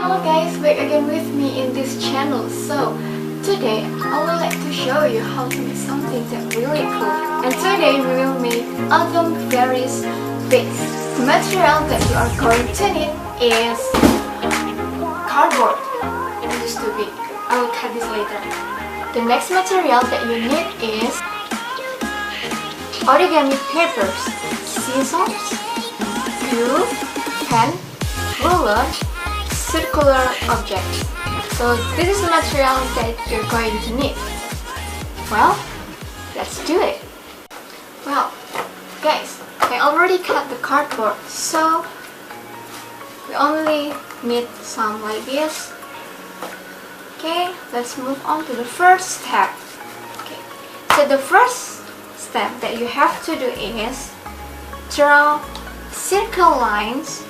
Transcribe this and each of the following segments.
Hello guys, back again with me in this channel. So today I would like to show you how to make something that really cool. And today we will make autumn fairies vase. The material that you are going to need is cardboard. This is too big. I will cut this later. The next material that you need is origami papers, scissors, glue, pen, ruler, circular objects. So this is the material that you're going to need. Well, let's do it. Well, guys, I already cut the cardboard, so we only need some like this. Okay, let's move on to the first step. Okay, so the first step that you have to do is draw circle lines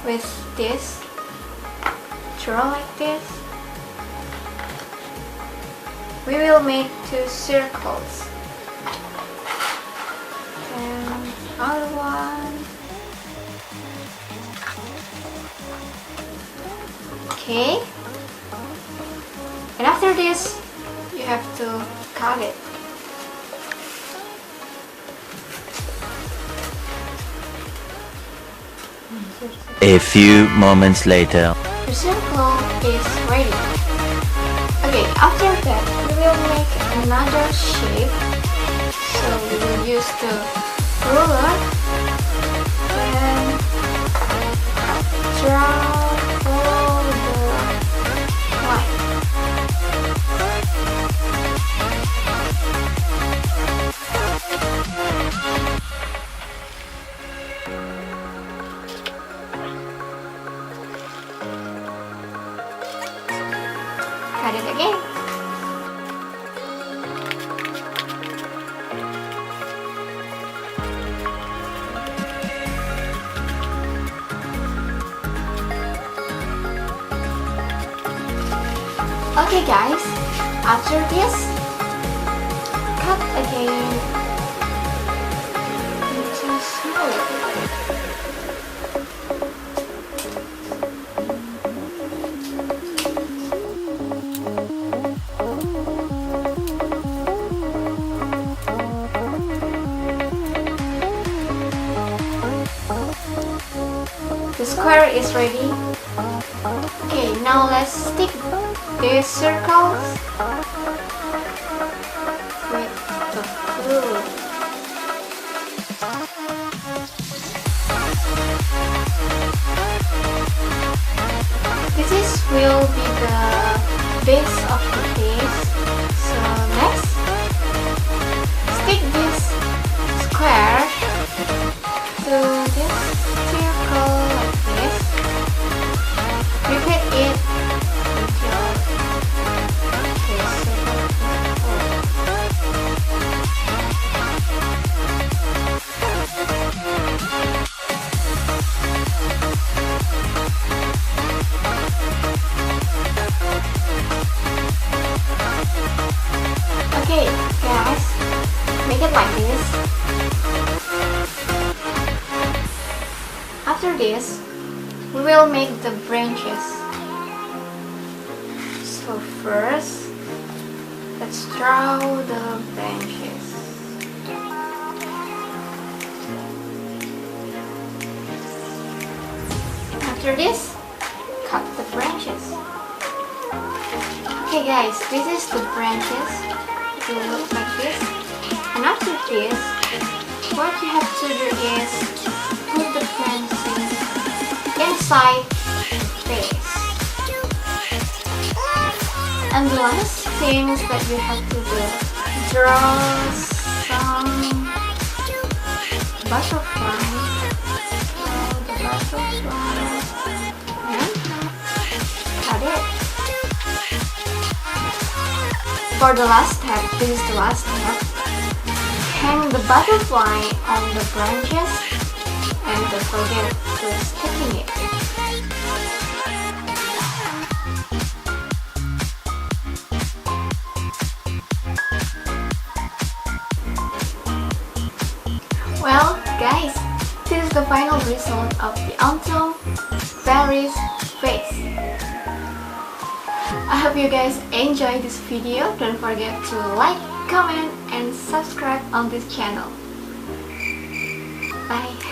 with this. Draw like this. We will make 2 circles. And another one. Okay. And after this, you have to cut it. A few moments later. The circle is ready. Okay, after that we will make another shape. So we will use the ruler and draw all the line. Cut it again. Okay guys, after this, cut again into smaller. The square is ready. Okay, now let's stick these circles with the glue. This will be the base of the vase. So next, stick this square to this circle like this. Repeat it until this circle is full. Okay, guys, make it like this. After this, we will make the branches. So first, let's draw the branches. After this, cut the branches. Okay guys, this is the branches. It will look like this. And after this, what you have to do is put the branches inside the vase. And the last thing is that you have to do, draw some butterflies. Draw the butterflies and cut it. For the last step, this is the last step. Hang the butterfly on the branches and don't forget to sticking it. Well guys, this is the final result of the autumn fairies vase. I hope you guys enjoyed this video. Don't forget to like, comment, and subscribe on this channel. Bye.